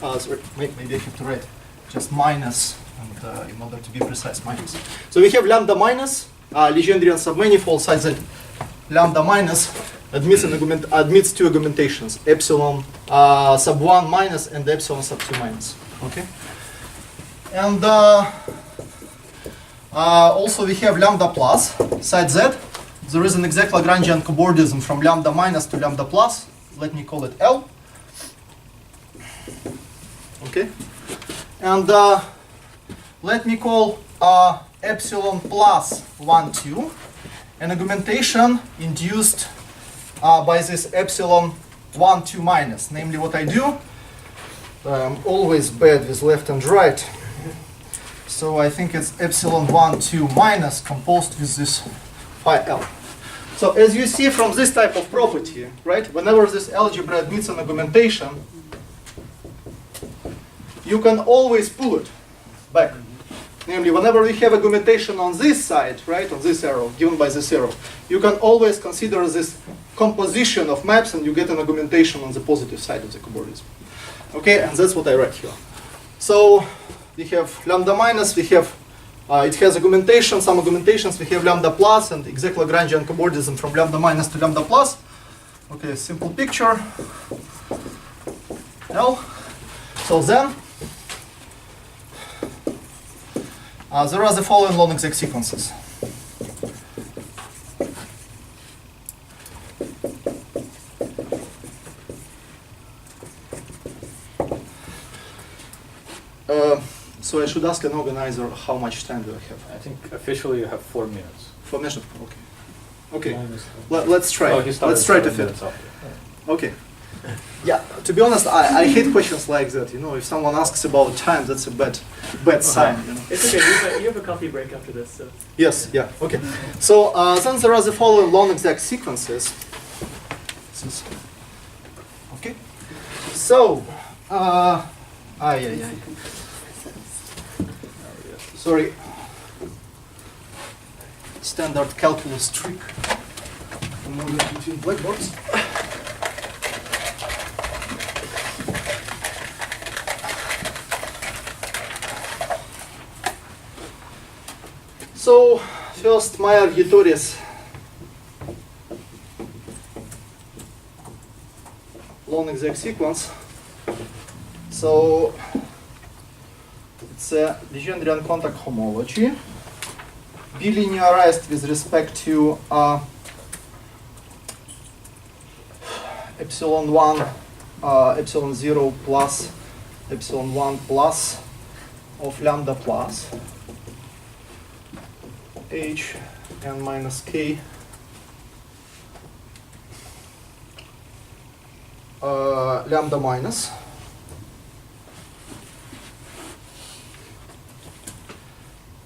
Sorry, maybe I have to write just minus, and in order to be precise, minus. So we have lambda minus, Legendrian submanifold such that lambda minus admits two argumentations, epsilon sub 1 minus and epsilon sub 2 minus. Okay? And also we have lambda plus such that there is an exact Lagrangian cobordism from lambda minus to lambda plus. Let me call it L. Okay? And let me call epsilon plus 1, 2 an argumentation induced by this epsilon 1, 2 minus. Namely what I do, I'm always bad with left and right. So I think it's epsilon 1, 2 minus composed with this phi L. So as you see from this type of property, right, whenever this algebra admits an argumentation, you can always pull it back. Namely, whenever we have argumentation on this side, right, on this arrow, given by this arrow, you can always consider this composition of maps and you get an argumentation on the positive side of the cobordism. Okay, and that's what I write here. So we have lambda minus, we have, it has argumentation, some argumentations, we have lambda plus and exact Lagrangian cobordism from lambda minus to lambda plus. Okay, simple picture. L. So then, there are the following non-exact sequences. So I should ask an organizer how much time do I have? I think officially you have 4 minutes. 4 minutes? Okay. Okay. Let's try. Oh, he started Let's try to 7 fit. minutes after. Okay. Yeah, to be honest, I hate questions like that. You know, if someone asks about time, that's a bad sign. You know? It's okay, you have a coffee break after this, so. Yes, yeah, okay. So then there are the following non-exact sequences. Okay. So, sorry. Standard calculus trick. Moving between blackboards. So, first my arguitories non-exact sequence. So, it's a Legendrian contact homology, bilinearized with respect to epsilon 1, epsilon 0 plus epsilon 1 plus of lambda plus h n minus k lambda minus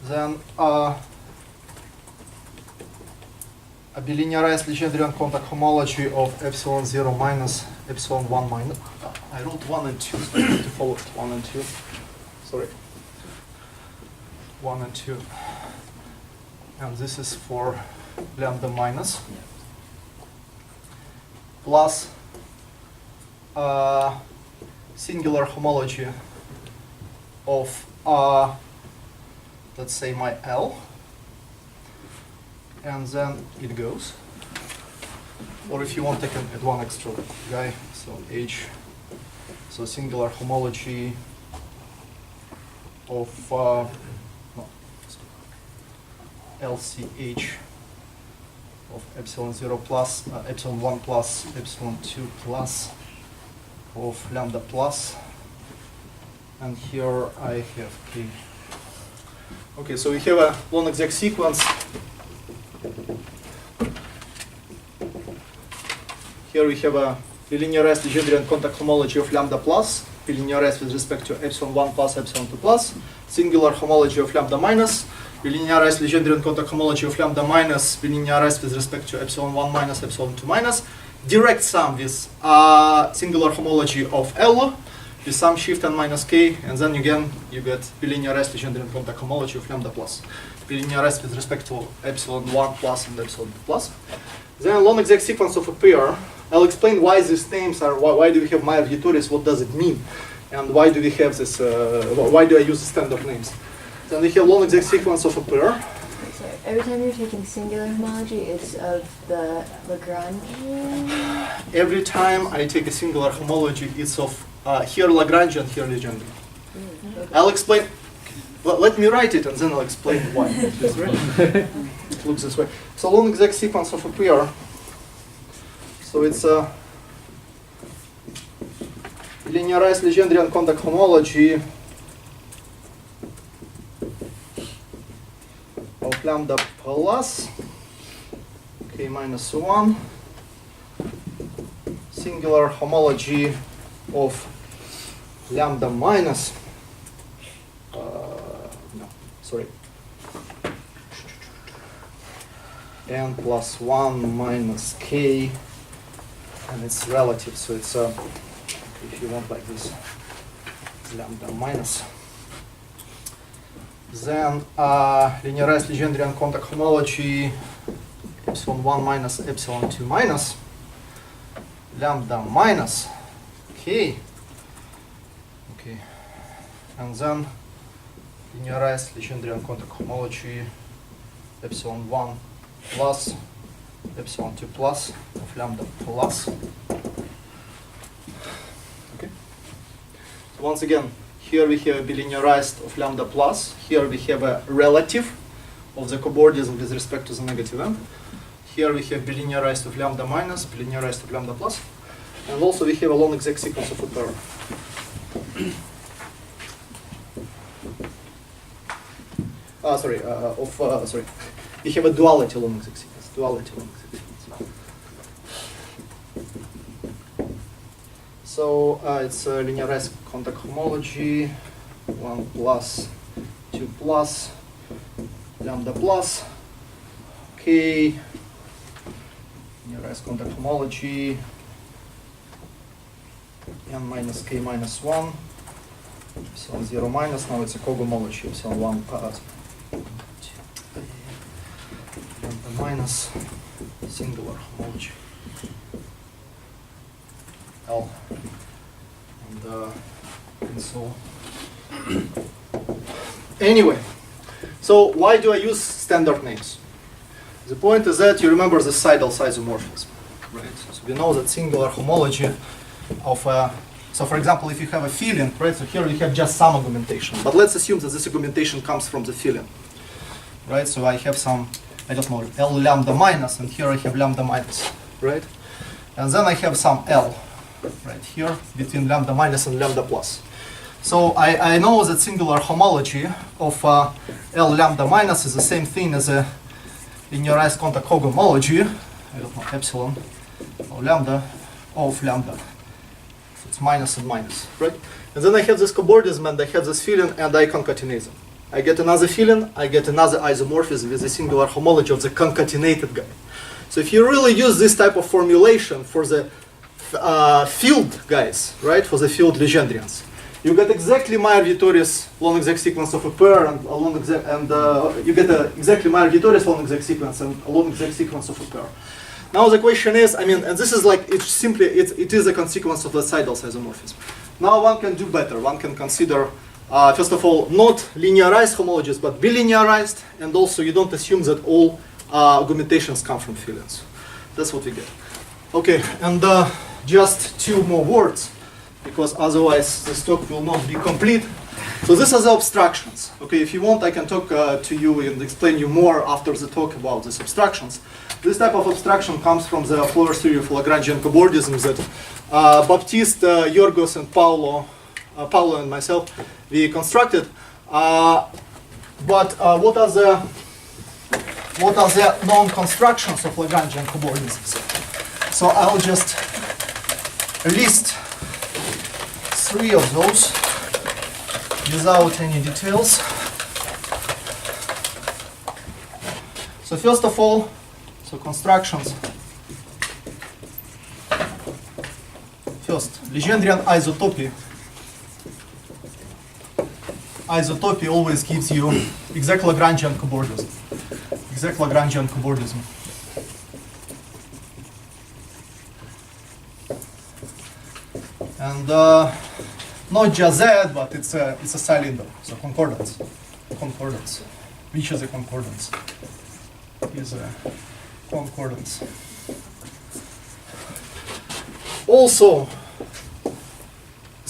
then a bilinearized Legendrian contact homology of epsilon 0 minus epsilon 1 minus. I wrote 1 and 2, so I have to follow it. 1 and 2. Sorry. 1 and 2. And this is for lambda minus. Plus singular homology of, let's say, my L. And then it goes. Or if you want, I can add one extra guy. So H. So singular homology of LCH of epsilon 0 plus, epsilon 1 plus, epsilon 2 plus of lambda plus. And here I have K. Okay, so we have a non-exact sequence. Here we have a bilinearized Legendrian contact homology of lambda plus, bilinearized with respect to epsilon 1 plus, epsilon 2 plus, singular homology of lambda minus, bilinearized Legendrian contact homology of lambda minus, bilinearized with respect to epsilon 1 minus, epsilon 2 minus, direct sum with singular homology of L, with some shift n minus k, and then again you get bilinearized Legendrian contact homology of lambda plus, bilinearized with respect to epsilon 1 plus and epsilon 2 plus. Then a non-exact sequence of a pair I'll explain why these names are, why do we have Meyer Vittorius, what does it mean, and why do we have this, why do I use the standard names. Then we have long exact sequence of a pair. Sorry, every time you're taking singular homology, it's of the Lagrangian? Every time I take a singular homology, it's of here Lagrangian, here Legendre. Okay. I'll explain. Let me write it and then I'll explain why. It looks this way. So long exact sequence of a pair. So it's a linearized Legendrian contact homology of lambda plus k minus 1, singular homology of lambda minus n plus 1 minus k, and it's relative, so it's if you want like this, lambda minus. Then linearized Legendrian contact homology epsilon 1 minus epsilon 2 minus lambda minus k. Okay, and then linearized Legendrian contact homology epsilon 1 plus epsilon 2 plus of lambda plus. Okay. So once again, here we have a bilinearized of lambda plus. Here we have a relative of the cobordism with respect to the negative end. Here we have bilinearized of lambda minus, bilinearized of lambda plus, and also we have a long exact sequence of a pair. Sorry. We have a duality long exact sequence. Duality long exact sequence. So it's a linearized contact homology, 1 plus, 2 plus, lambda plus, k, linearized contact homology, n minus k minus 1, epsilon 0 minus, now it's a cogomology, epsilon 1, lambda minus, singular homology, L, and so anyway, so why do I use standard names? The point is that you remember the Seidel isomorphism, right? So we know that singular homology of so for example, if you have a filling, right? So here you have just some augmentation, but let's assume that this augmentation comes from the filling, right? So I have some, I don't know, L lambda minus, and here I have lambda minus, right? And then I have some L, right here, between lambda minus and lambda plus. So I know that singular homology of L lambda minus is the same thing as a linearized contact homology, I don't know, epsilon or lambda of lambda. So it's minus and minus, right? And then I have this cobordism and I have this filling and I concatenate them. I get another filling, I get another isomorphism with the singular homology of the concatenated guy. So if you really use this type of formulation for the field guys, right, for the field Legendrians, you get exactly Meyer-Vittorius long exact sequence of a pair, and you get exactly Meyer-Vittorius long exact sequence and a long exact sequence of a pair. Now the question is, I mean, and this is like, it's simply, it is a consequence of the Seidel isomorphism. Now one can do better. One can consider, first of all, not linearized homologies, but bilinearized, and also you don't assume that all augmentations come from fillings. That's what we get. Okay, and just two more words, because otherwise this talk will not be complete. So these are the abstractions. Okay, if you want, I can talk to you and explain you more after the talk about these abstractions. This type of abstraction comes from the Floer theory of Lagrangian cobordism that Baptiste, Yorgos, and Paulo and myself, we constructed. But what are the known constructions of Lagrangian cobordism? So I'll just list 3 of those without any details. So first of all, so constructions. First, Legendrian isotopy. Isotopy always gives you exact Lagrangian cobordism. Exact Lagrangian cobordism. And not just that, but it's a cylinder, so concordance. Concordance. Which is a concordance? Is a concordance. Also,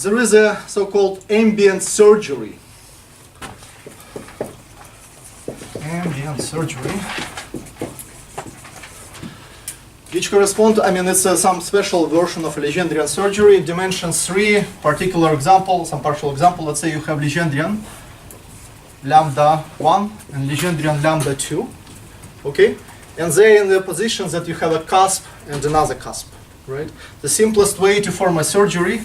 there is a so-called ambient surgery. Ambient surgery, which correspond to, I mean, it's some special version of a Legendrian surgery. Dimension 3, particular example, some partial example. Let's say you have Legendrian lambda 1 and Legendrian lambda 2, okay? And they're in the position that you have a cusp and another cusp, right? The simplest way to form a surgery,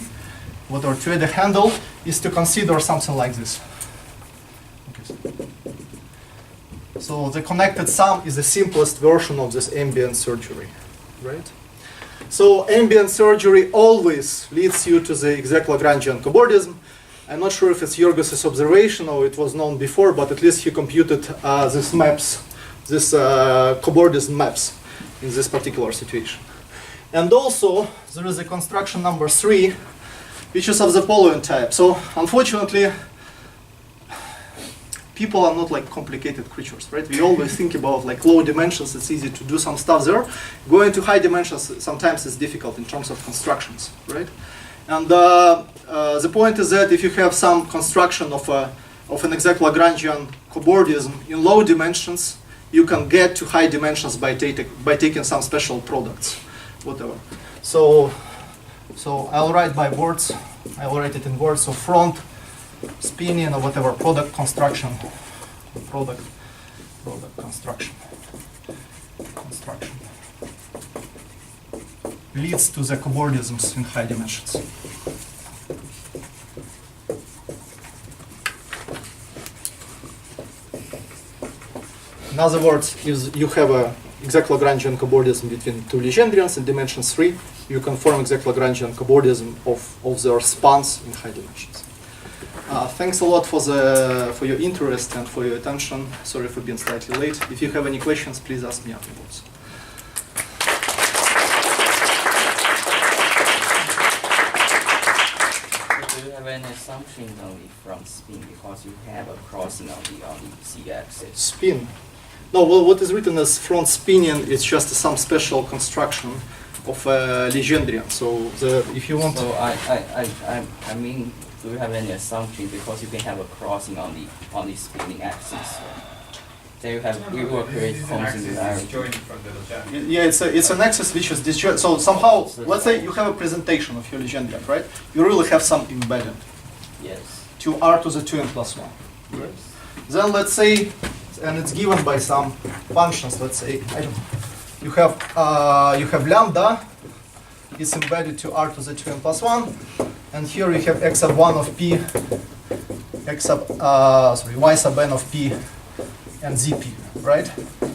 or to add a handle, is to consider something like this. Okay. So the connected sum is the simplest version of this ambient surgery, right? So ambient surgery always leads you to the exact Lagrangian cobordism. I'm not sure if it's Jorgos' observation or it was known before, but at least he computed these maps, this cobordism maps in this particular situation. And also, there is a construction number 3, which is of the following type. So unfortunately, people are not like complicated creatures, right? We always think about like low dimensions, it's easy to do some stuff there. Going to high dimensions sometimes is difficult in terms of constructions, right? And the point is that if you have some construction of an exact Lagrangian cobordism in low dimensions, you can get to high dimensions by taking some special products, whatever. So I'll write by words. I'll write it in words. So front spinning or whatever product construction, product construction leads to the cobordisms in high dimensions. In other words, if you have a exact Lagrangian cobordism between two Legendrians in dimension 3, you can form exact Lagrangian cobordism of their spans in high dimensions. Thanks a lot for your interest and for your attention. Sorry for being slightly late. If you have any questions, please ask me afterwards. Do you have any assumption on the front spin because you have a crossing on the z-axis? Spin. No, well, what is written as front spinning is just some special construction of a Legendrian. So if you want. So I mean, do you have any assumption because you can have a crossing on the spinning axis? Then you will create singularity. Yeah, it's an axis which is disjoint. So somehow, let's say you have a presentation of your Legendrian, right? You really have some embedded. Yes. To r to the 2n plus 1. Right? Then let's say, and it's given by some functions. Let's say I don't know. You have lambda is embedded to r to the 2n plus 1, and here you have x sub 1 of p, y sub n of p, and zp, right?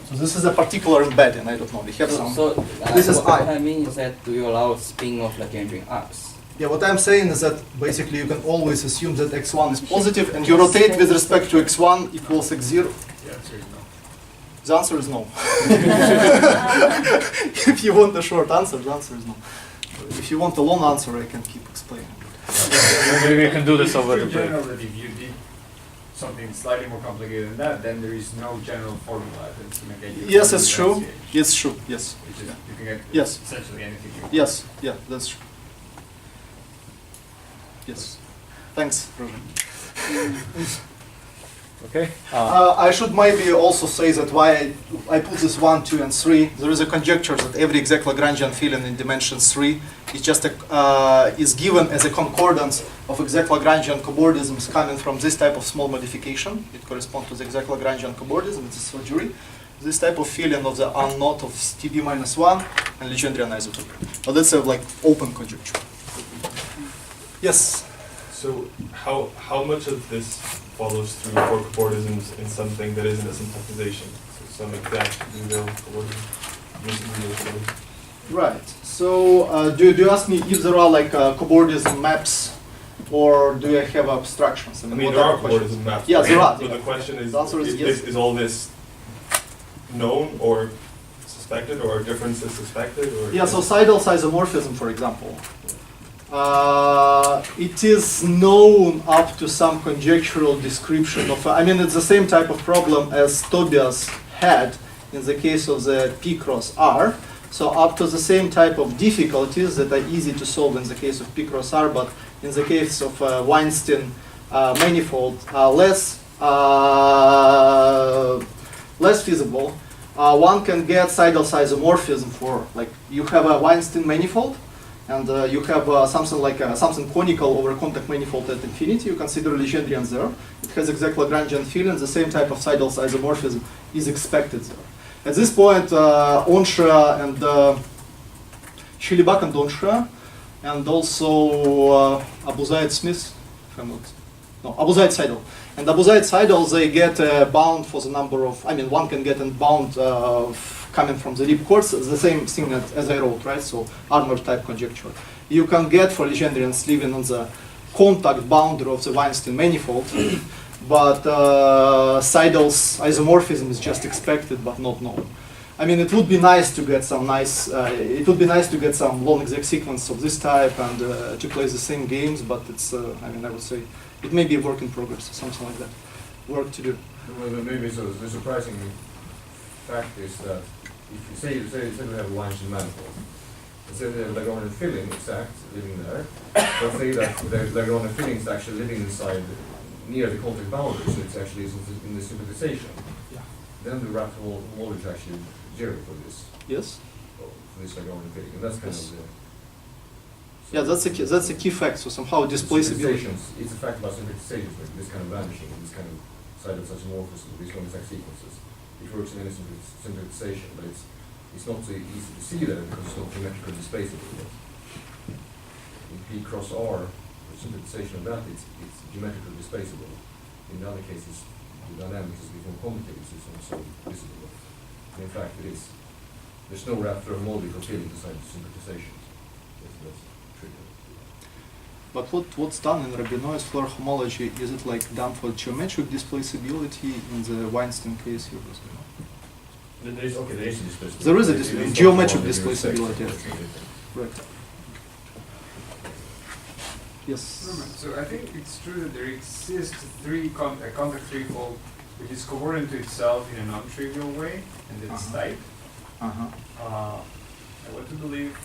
So this is a particular embedding. I don't know. We have some. So this is what I. I mean is that do you allow spin of Lagrangian arcs? Yeah, what I'm saying is that basically you can always assume that x1 is positive, and you rotate with respect to x1 equals x0. The answer is no. If you want a short answer, the answer is no. If you want a long answer, I can keep explaining. Maybe we can do this over the In break. general, that if you did something slightly more complicated than that, then there is no general formula that's going to get you. Yes, it's true. It's true. Yes. It's just, you can get Yes. essentially anything you want. Yes. Yeah, that's true. Yes. Thanks, Roger. Okay. I should maybe also say that why I put this 1, 2, and 3. There is a conjecture that every exact Lagrangian field in dimension 3 is just is given as a concordance of exact Lagrangian cobordisms coming from this type of small modification. It corresponds to the exact Lagrangian cobordism. It's a surgery. This type of filling of the unknot of TB minus 1 and Legendrian isotope. But that's a like open conjecture. Yes. So how much of this follows through for cobordisms in something that isn't a synthetization? So some exact real cobordism. Right. So do you ask me if there are like cobordism maps, or do I have abstractions? I mean, what there are questions? cobordism maps. Yeah, right? there are. But the question is, The answer is yes. is all this known or suspected, or are differences suspected? Or Yeah, so Seidel's isomorphism, for example. it is known up to some conjectural description of, I mean, it's the same type of problem as Tobias had in the case of the P cross R. So up to the same type of difficulties that are easy to solve in the case of P cross R, but in the case of Weinstein manifold, less feasible. One can get Seidel's isomorphism for, like, you have a Weinstein manifold, and you have something like something conical over contact manifold at infinity. You consider Legendrian there. It has exact Lagrangian field, and the same type of Seidel's isomorphism is expected there. At this point, Onsha and Shilibak and Onsha, and also Abuzayed Smith, if I'm not, no, Abuzayed Seidel. And Abuzayed Seidel, they get bound for the number of, I mean, one can get a bound coming from the deep course, the same thing as I wrote, right? So armor type conjecture. You can get for Legendrians living on the contact boundary of the Weinstein manifold, but Seidel's isomorphism is just expected but not known. I mean, it would be nice to get some long exact sequence of this type and to play the same games, but it's, I mean, I would say it may be a work in progress, something like that. Work to do. Well, maybe so. The surprising fact is that if you say we have a Weinstein manifold, and say the Lagrangian filling exact living there, but say that the Lagrangian filling is actually living inside near the contact boundary, so it's actually in the sympathization. Yeah. Then the rational homology is actually zero for this. Yes. For this Lagrangian filling, and that's kind Yes. of the. Yeah, that's a key fact. So somehow displaceability. It's a fact about sympathizations, like this kind of vanishing, this kind of side of such amorphism, these long exact sequences. It works in any sympathization, but it's not so easy to see there because it's not geometrically displaceable yet. In P cross R, the sympathization of that, it's geometrically displaceable. In the other cases, the dynamics is before commutative, so it's not so visible. And in fact, it is. There's no raptor homology for filling the side of sympathizations. That's tricky. But what's done in Rabinoi's floor homology, is it like done for geometric displaceability in the Weinstein case here? There is a displaceability. There is a geometric displaceability. Right. Yes. So I think it's true that there exists a contact threefold which is coherent to itself in a non-trivial way, and it's type. I want to believe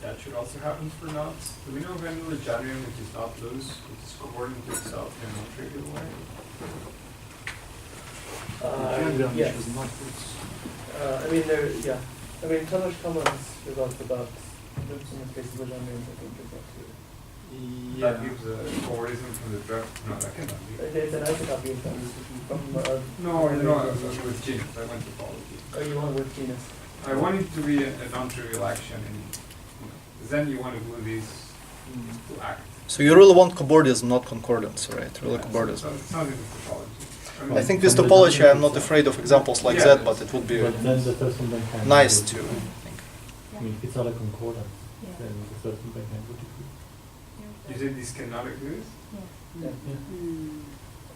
that should also happen for knots. Do we know of any Lagrangian which is not loose, which is coherent to itself in a non-trivial way? Yes. I mean, yeah. I mean, Tomasz comments about in this case, Lagrangians, I think, is not true. That gives a coordination from the drug. No, that cannot be. It's an isotopy of them from. No, I was with genus. I went to topology. Oh, you want with genus? I want it to be a non-trivial action, and then you want to glue these to act. So you really want cobordism, not concordance, right? Really Yeah, cobordism. so it's not in the topology. I think with topology, I'm not afraid of examples like that, but it would be But then the first one then can nice go to to- think. I mean, if it's not a concordance, Yeah. then the first one then can go to two. You said this cannot exist? Yeah.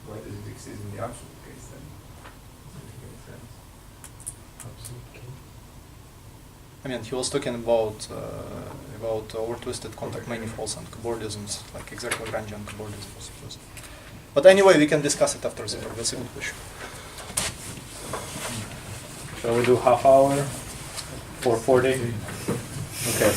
Why does it exist in the absolute case then? Doesn't make sense. Absolutely. I mean, he was talking about over-twisted contact manifolds and cobordisms, like exact Lagrangian cobordism, I suppose. But anyway, we can discuss it after the that's a good question. Shall we do half hour? 4:40? Okay.